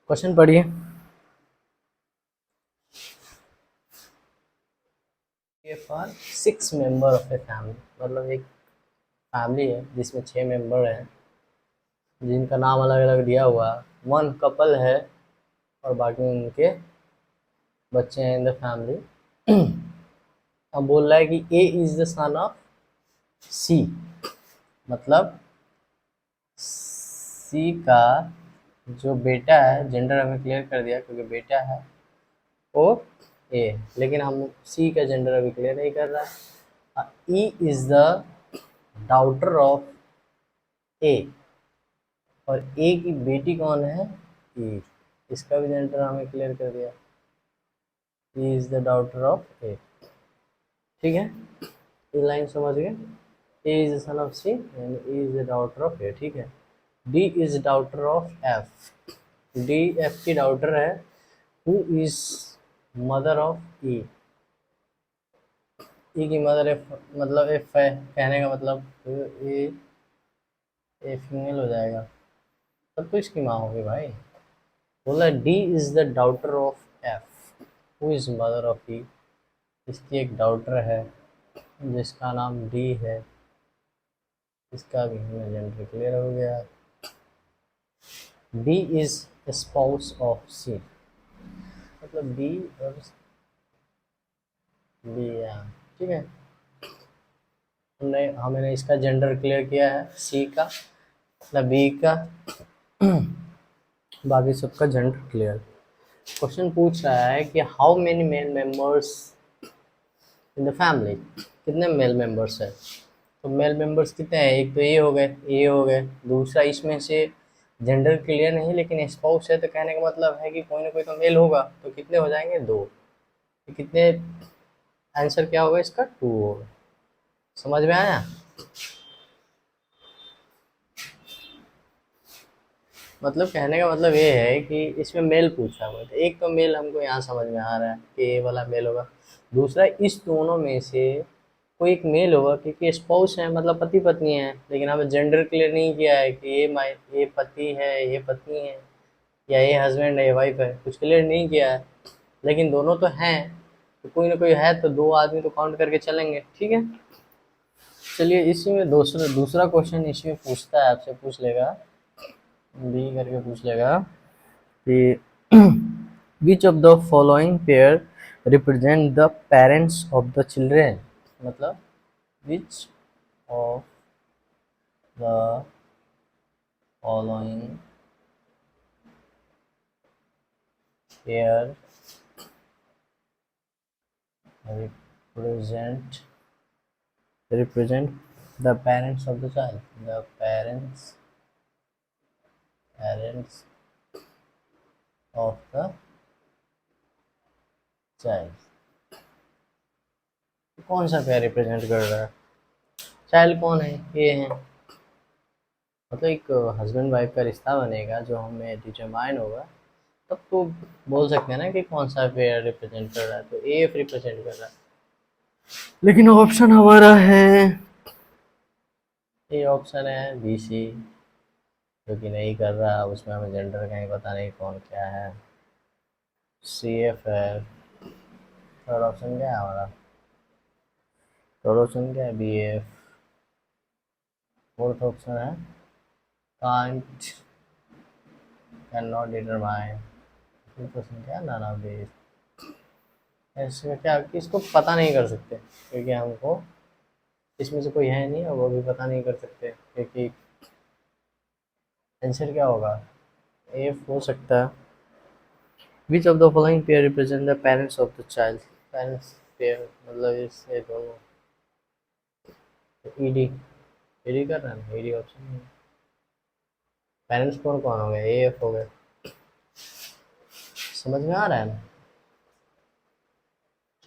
Question पढ़िए। For 6 member of a family, मतलब एक फैमिली है जिसमें 6 मेंबर हैं जिनका नाम अलग अलग दिया हुआ है। वन कपल है और बाकी उनके बच्चे हैं इन द फैमिली। अब बोल रहा है कि A is the son of सी, मतलब सी का जो बेटा है, जेंडर हमें क्लियर कर दिया क्योंकि बेटा है वो ए, लेकिन हम सी का जेंडर अभी क्लियर नहीं कर रहा है। E is the daughter of A, और ए की बेटी कौन है? ई। इसका भी जेंडर हमें क्लियर कर दिया, E is the daughter of A. ठीक है, ये लाइन समझ गए। A is the son of C and E is the daughter of A. ठीक है, D is daughter of F, D F की डॉटर है। Who is mother of E, E की मदर एफ, मतलब एफ है, कहने का मतलब ए फीमेल हो जाएगा, तब तो इसकी माँ होगी भाई। बोला D is the daughter of F, who is mother of E, इसकी एक डॉटर है जिसका नाम डी है, इसका भी हमें जेंडर क्लियर हो गया। डी इज स्पाउस ऑफ सी, मतलब डी और डी। ठीक है, हमने इसका जेंडर क्लियर किया है, सी का मतलब बी का, बाकी सबका जेंडर क्लियर। क्वेश्चन पूछ रहा है कि how many male members in the family, कितने मेल मेंबर्स है? तो मेल मेंबर्स कितने हैं? एक तो ये हो गए, दूसरा इसमें से जेंडर क्लियर नहीं लेकिन स्पाउस है, तो कहने का मतलब है कि कोई ना कोई तो मेल होगा, तो कितने हो जाएंगे? 2। तो कितने, आंसर क्या होगा इसका? 2 होगा। समझ में आया? मतलब कहने का मतलब ये है कि इसमें मेल पूछा हुआ है, तो एक तो मेल हमको यहाँ समझ में आ रहा है कि ये वाला मेल होगा, दूसरा इस दोनों में से कोई एक मेल होगा क्योंकि स्पाउस है, मतलब पति पत्नी है, लेकिन हमें जेंडर क्लियर नहीं किया है कि ये पति है, ये पत्नी है, या ये हस्बैंड है, ये वाइफ है, कुछ क्लियर नहीं किया है, लेकिन दोनों तो हैं, तो कोई ना कोई है, तो 2 आदमी तो काउंट करके चलेंगे। ठीक है, चलिए इसी में दूसरा दूसरा क्वेश्चन इसी में पूछता है, आपसे पूछ लेगा, बी करके पूछ लेगा कि which of the following pair represent the parents of the children, मतलब which of the following pair represent the parents of the child, the parents of the child। कौन सा पेयर रिप्रेजेंट कर रहा है? चाइल्ड कौन है? ये है, मतलब एक हस्बैंड वाइफ का रिश्ता बनेगा जो हमें डिटरमाइन होगा, तब तो बोल सकते हैं ना कि कौन सा पेयर रिप्रेजेंट कर रहा है, तो एफ रिप्रेजेंट कर रहा है। लेकिन ऑप्शन हमारा है, ये ऑप्शन है बी सी, जो कि नहीं कर रहा, उसमें हमें जेंडर कहीं पता नहीं कौन क्या है। सी एफ है। थर्ड ऑप्शन क्या है हमारा? थर्ड ऑप्शन क्या है? B F. फोर्थ ऑप्शन है can't, can not determine. Fifth option क्या है? None of this. इसमें क्या, इसको पता नहीं कर सकते क्योंकि हमको इसमें से कोई है नहीं, और वो भी पता नहीं कर सकते क्योंकि आंसर क्या होगा? एफ हो सकता है। विच of the following pair represent the parents of the child, parents pair मतलब इससे दोनों, ईडी, ईडी कर रहा है ना, ईडी ऑप्शन नहीं। पेरेंट्स कौन कौन हो गए? ए एफ हो गए। समझ में आ रहा है ना?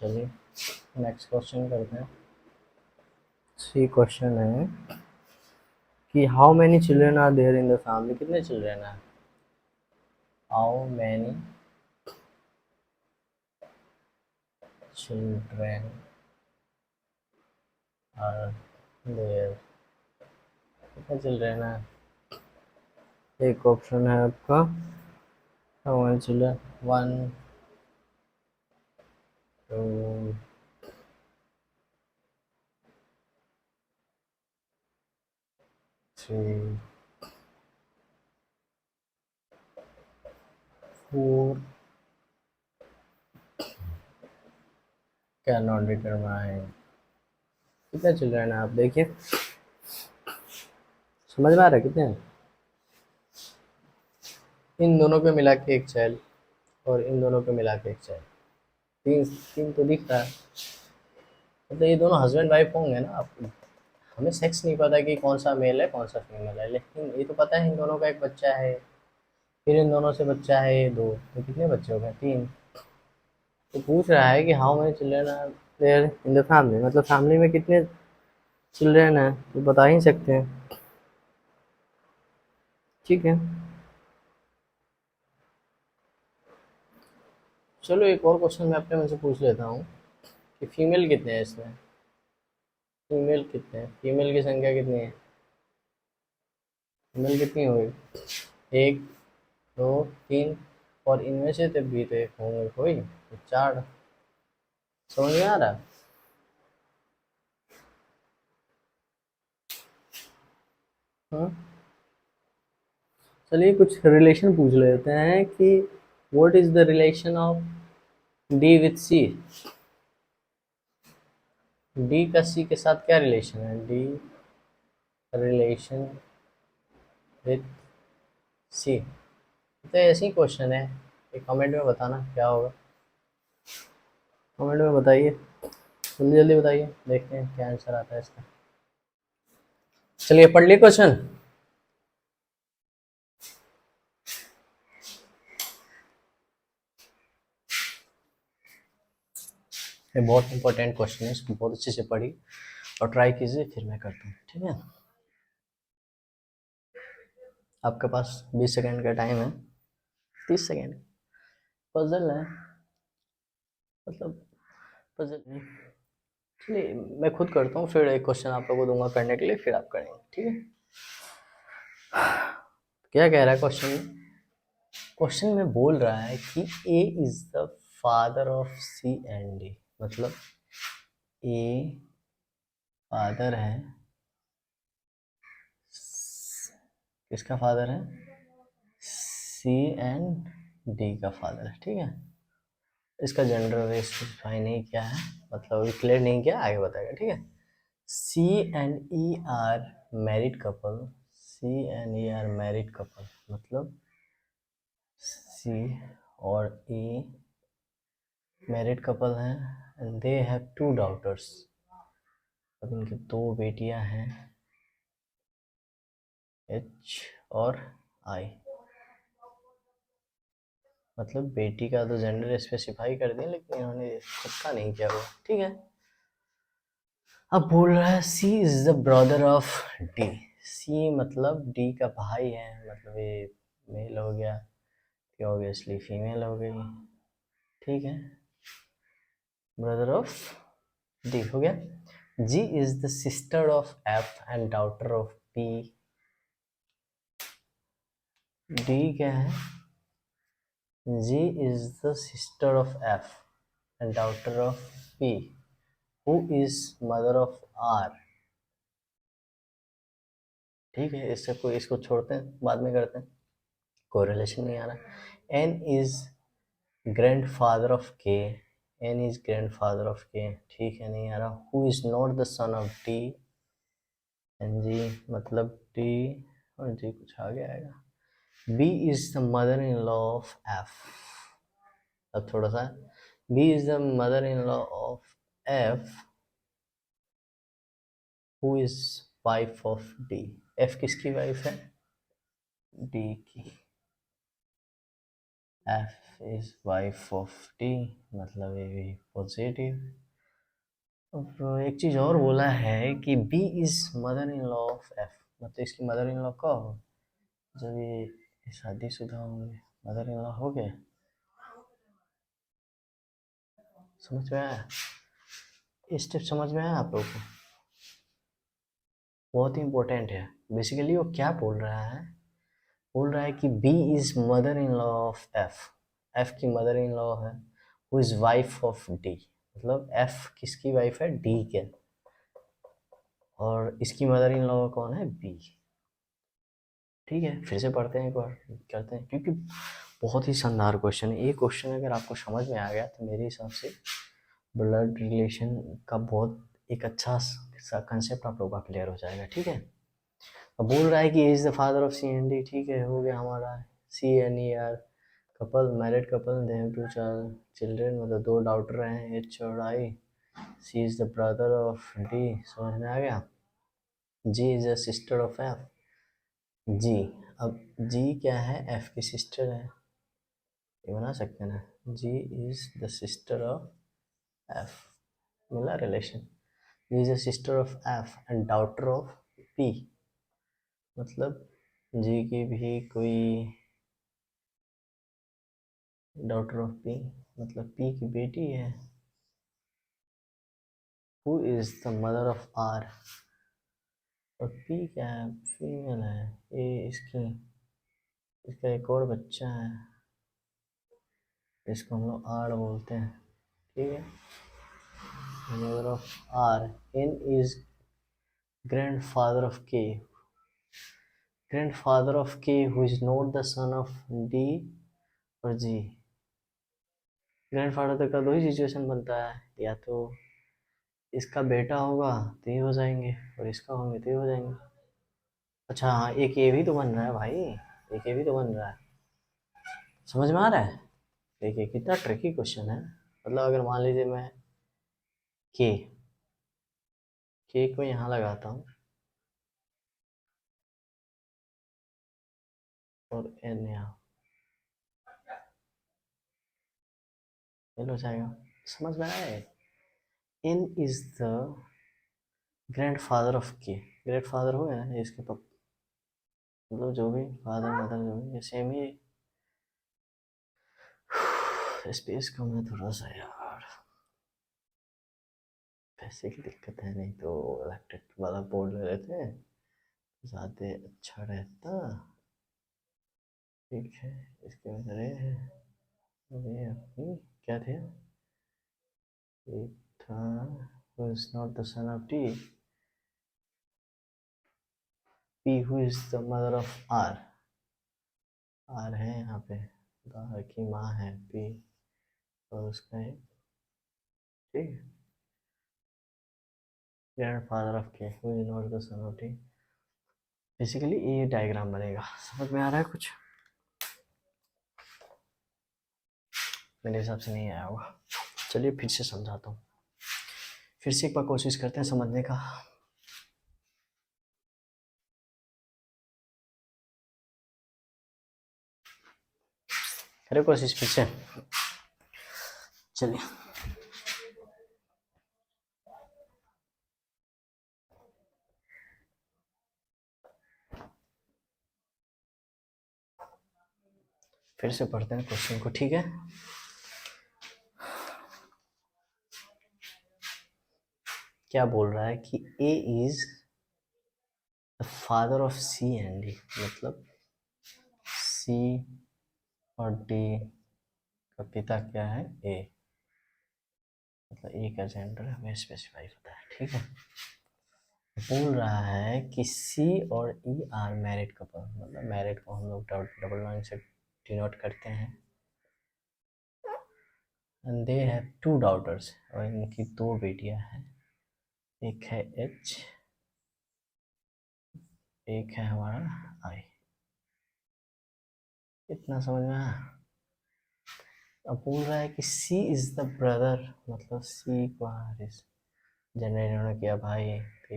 चलिए नेक्स्ट क्वेश्चन करते हैं। सी क्वेश्चन है कि how many children are there in the family, कितने चिल्ड्रेन हैं? How many children are there, कितने चिल्ड्रेन हैं? एक ऑप्शन है आपका How many children? One, two, three, four. Cannot determine. कितने चिल्ड्रन हैं आप देखिए, समझ में आ रहा है कितने हैं? इन दोनों को मिला के एक चाइल्ड और इन दोनों को मिला के एक चाइल्ड, तीन तीन तो दिख रहा है। मतलब ये दोनों हस्बैंड वाइफ होंगे ना। आप हमें सेक्स नहीं पता कि कौन सा मेल है कौन सा फीमेल है, लेकिन ये तो पता है इन दोनों का एक बच्चा है, फिर इन दोनों से बच्चा है ये दो, तो कितने बच्चे हो गए? तीन। तो पूछ रहा है कि how many children are there in the family, मतलब फैमिली में कितने चिल्ड्रन हैं, तो बता ही सकते हैं। ठीक है, चलो एक और क्वेश्चन मैं अपने मन से पूछ लेता हूँ कि फीमेल कितने हैं इसमें। फीमेल कितने हैं, फीमेल की संख्या कितनी है? फीमेल कितनी होगी? एक, दो, तीन, और इनमें से तब भी तो एक होंगे कोई, तो चार। समझ में आ रहा है? हाँ, चलिए कुछ रिलेशन पूछ लेते हैं कि what is the relation of D with C. D का सी के साथ क्या रिलेशन है? डी रिलेशन विथ सी, तो ऐसे ही क्वेश्चन है। एक कमेंट में बताना क्या होगा, कमेंट में बताइए, जल्दी जल्दी बताइए, देखते हैं क्या आंसर आता है इसका। चलिए पढ़ लिए क्वेश्चन। ये बहुत इंपॉर्टेंट क्वेश्चन है, इसको बहुत अच्छे से पढ़ी और ट्राई कीजिए, फिर मैं करता हूँ, ठीक है? आपके पास 20 सेकंड का टाइम है, 30 सेकंड। पजल है, मतलब पजल नहीं। चलिए मैं खुद करता हूँ, फिर एक क्वेश्चन आप लोगों को दूंगा करने के लिए, फिर आप करेंगे, ठीक है? क्या कह रहा है क्वेश्चन में? क्वेश्चन में बोल रहा है कि A is the father of C and D, मतलब ए फादर है, किसका फादर है? सी एंड डी का फादर है, ठीक है? इसका जेंडर स्पेसिफाई नहीं किया है, मतलब अभी क्लियर नहीं किया, आगे बताएगा, ठीक है? C and E are married couple, C and E are married couple, मतलब सी और ई मैरिड कपल हैं and they have two daughters. अब इनकी दो बेटियां हैं, एच और आई। मतलब बेटी का तो जेंडर स्पेसिफाई कर दिया, लेकिन इन्होंने खुद का नहीं किया हुआ, ठीक है? अब बोल रहा है C is the brother of D. C मतलब डी का भाई है, मतलब ये मेल हो गया, ये ऑब्वियसली फीमेल हो गई, ठीक है? ब्रदर ऑफ डी हो गया। G is the sister of F and daughter of P. D क्या है? G is the sister of F and daughter of P, who is mother of R, ठीक है? इससे कोई, इसको छोड़ते हैं, बाद में करते हैं, कोई रिलेशन नहीं आ रहा। N is grandfather of K, N is grandfather of K, ठीक है? नहीं आ रहा। Who is not the son of D, N G मतलब डी और जी कुछ आगे आएगा। B is the mother in law of F, अब थोड़ा सा, B is the mother in law of F, who is wife of D. F किसकी wife है? डी की। F is wife of D, मतलब ये भी पॉजिटिव। अब एक चीज और बोला है कि B is mother in law of F, मतलब इसकी मदर इन लॉ कब हो? जब ये शादीशुदा होंगे, मदर इन लॉ हो गए। समझ में आया? स्टेप समझ में आया आप लोगों को? बहुत ही इंपॉर्टेंट है। बेसिकली वो क्या बोल रहा है, बोल रहा है कि B is mother in law of F, F की मदर इन लॉ है, who is wife of D, मतलब एफ किसकी वाइफ है, डी के, और इसकी मदर इन लॉ कौन है, बी। ठीक है, फिर से पढ़ते हैं एक बार, करते हैं, क्योंकि बहुत ही शानदार क्वेश्चन है ये क्वेश्चन। अगर आपको समझ में आ गया तो मेरे हिसाब से ब्लड रिलेशन का बहुत एक अच्छा सा कंसेप्ट आप लोगों का क्लियर हो जाएगा। ठीक है, अब बोल रहा है कि is the father of C and D. ठीक है, हो गया हमारा C and E are couple, married couple, they have two children, मतलब 2 डॉटर हैं, एच और I. C is the brother of D, समझ में आ गया। G is the sister of F, G, अब जी क्या है, एफ की सिस्टर है, ये बना सकते हैं ना, G is the sister of F, मिला relation. G is the sister of F and daughter of P, मतलब जी की भी कोई डॉटर ऑफ पी, मतलब पी की बेटी है। Who is the mother of R, और पी क्या है, फीमेल है, ये इसकी, इसका एक और बच्चा है, इसको हम लोग आर बोलते हैं। ठीक है, mother of R, N is grandfather of K, grandfather of K who is not the son of D और G। ग्रैंडफादर तक का दो ही सिचुएशन बनता है, या तो इसका बेटा होगा तो ये हो जाएंगे, और इसका होंगे तो ये हो जाएंगे। अच्छा हाँ, एक ये भी तो बन रहा है भाई, एक ये भी तो बन रहा है, समझ में आ रहा है। देखिए कितना ट्रिकी क्वेश्चन है, मतलब अगर मान लीजिए मैं के के को यहाँ लगाता हूँ और एन यहाँ, हो जाएगा, समझ में आया है। N is the grandfather of K, grandfather हो गया ना इसके पापा, मतलब जो भी फादर मदर जो भी, ये सेम ही। स्पेस कम है थोड़ा सा यार, पैसे की दिक्कत है, नहीं तो इलेक्ट्रिक वाला बोर्ड ले लेते हैं, ज़्यादा अच्छा रहता। ठीक है, इसके अंदर ये है, ये अपनी क्या थे, ये था who is not the son of T, P who is the mother of R, R है यहाँ पे, R की माँ है P, और उसका है, ठीक है, grandfather of K who is not the son of T। Basically ये डायग्राम बनेगा, समझ में आ रहा है कुछ, मेरे हिसाब से नहीं आया होगा। चलिए फिर से समझाता हूँ, फिर से एक बार कोशिश करते हैं समझने का। करें कोशिश फिर से, चलिए। फिर से पढ़ते हैं क्वेश्चन को, ठीक है। क्या बोल रहा है कि A is the father of C and D, मतलब सी और डी का पिता क्या है, ए, मतलब ए का जेंडर हमें स्पेसिफाई होता है। ठीक है, बोल रहा है कि सी और ई आर मैरिड कपल, मतलब मैरिड को हम लोग डबल लाइन से डिनोट करते हैं, एंड दे हैव 2 डॉटर्स, और इनकी 2 बेटियां हैं, एक है एच, एक है हमारा आई। इतना समझ में आया। अब बोल रहा है कि सी इज द ब्रदर, मतलब सी को हारिस जनरेट इन्होंने किया भाई, तो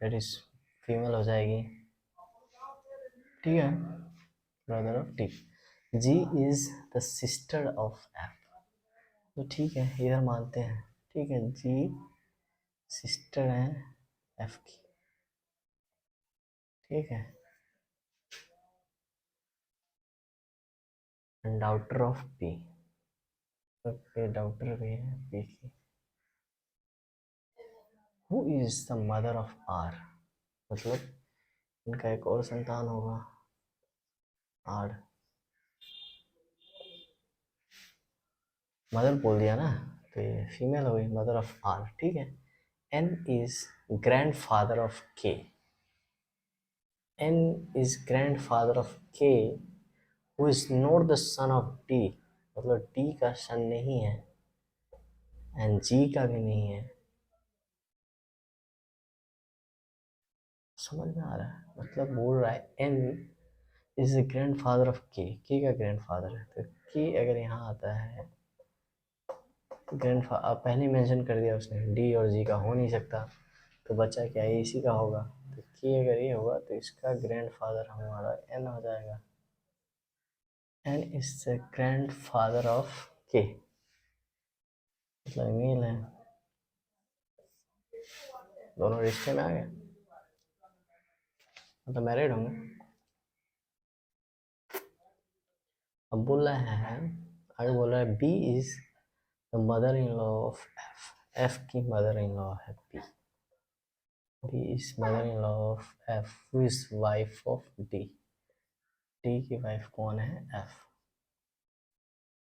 दैट इज फीमेल हो जाएगी। ठीक है, brother of T. G is the sister of F, तो ठीक है इधर मानते हैं। ठीक है, जी सिस्टर है एफ की, ठीक है, एंड डॉटर ऑफ पी, तो पे डॉटर भी है पी की। Who is the mother of R, मतलब इनका एक और संतान होगा, आर, मदर बोल दिया ना, तो ये फीमेल हो गई, मदर ऑफ आर, ठीक है। N is grandfather of K, N is grandfather of K who is not the son of D, मतलब डी का सन नहीं है एंड जी का भी नहीं है। समझ में आ रहा है, मतलब बोल रहा है N is the grandfather of K का ग्रैंड फादर है, तो के अगर यहाँ आता है ग्रैंड पहले मेंशन कर दिया उसने, डी और जी का हो नहीं सकता, तो बचा क्या है, इसी का होगा, तो के अगर ये होगा तो इसका ग्रैंड फादर हमारा एन हो जाएगा, N is the grandfather of K, मतलब मेल है, दोनों रिश्ते में आ गए, मतलब मैरिड होंगे। अब बोल रहा है, आगे बोल रहा है B is the mother in law of F, F की मदर इन लॉ है B, B is mother in law of F who is wife of D, D की वाइफ कौन है, एफ,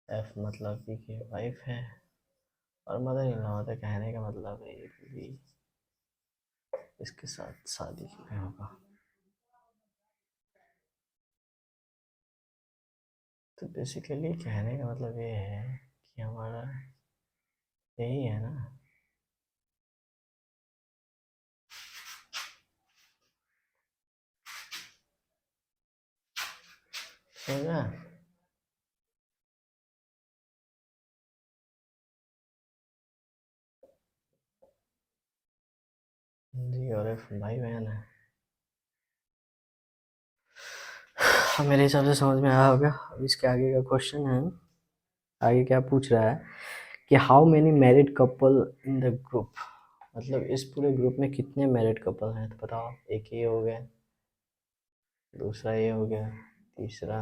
एफ मतलब बी की वाइफ है और mother in law, तो कहने का मतलब है बी इसके साथ शादी में होगा। तो बेसिकली कहने का मतलब ये है कि हमारा यही है ना, समझा। जी और एफ भाई बहन है। हाँ, मेरे हिसाब से समझ में आया होगा। अब इसके आगे का क्वेश्चन है, आगे क्या पूछ रहा है कि how many married couple in the group, मतलब इस पूरे ग्रुप में कितने मैरिड कपल हैं, तो बताओ। एक ये हो गया, दूसरा ये हो गया, तीसरा,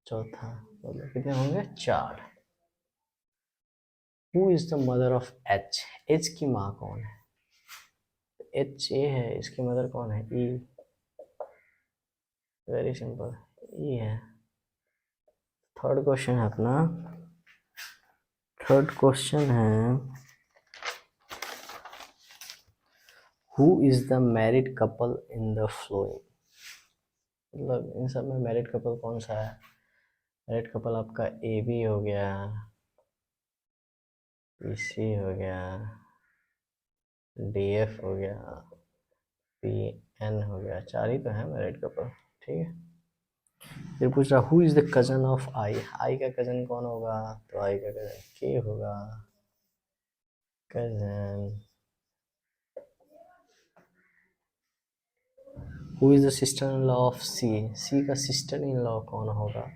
चौथा, मतलब कितने होंगे, 4। Who is the mother of H, H की माँ कौन है, एच ए है, इसकी मदर कौन है, ई, वेरी सिंपल, ई है। थर्ड क्वेश्चन है अपना, थर्ड क्वेश्चन है who is the married couple in the flowing, मतलब इन सब में मैरिड कपल कौन सा है, मैरिड कपल आपका ए बी हो गया, ई सी हो गया, डी एफ हो गया, पी एन हो गया, 4 ही तो है मैरिड कपल, ठीक है। फिर पूछ रहा who is the cousin of I, I का कजन कौन होगा, तो आई का कजन के होगा, cousin. Who is the sister in law of C, C का सिस्टर इन लॉ कौन होगा,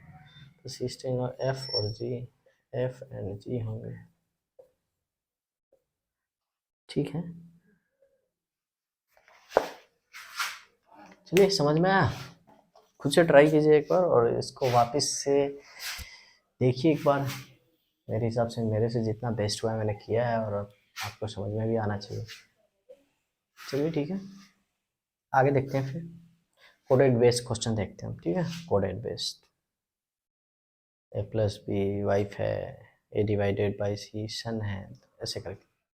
तो सिस्टर इन लॉ एफ और जी, एफ एंड जी होंगे, ठीक है। चलिए समझ में आया, खुद से ट्राई कीजिए एक बार और इसको वापस से देखिए एक बार, मेरे हिसाब से मेरे से जितना बेस्ट हुआ है मैंने किया है और आपको समझ में भी आना चाहिए। चलिए ठीक है, आगे देखते हैं, फिर कोडेड बेस्ड क्वेश्चन देखते हैं हम, ठीक है। कोडेड बेस्ड, ए प्लस बी वाइफ है, ए डिवाइडेड बाई सी सन है, ऐसे करके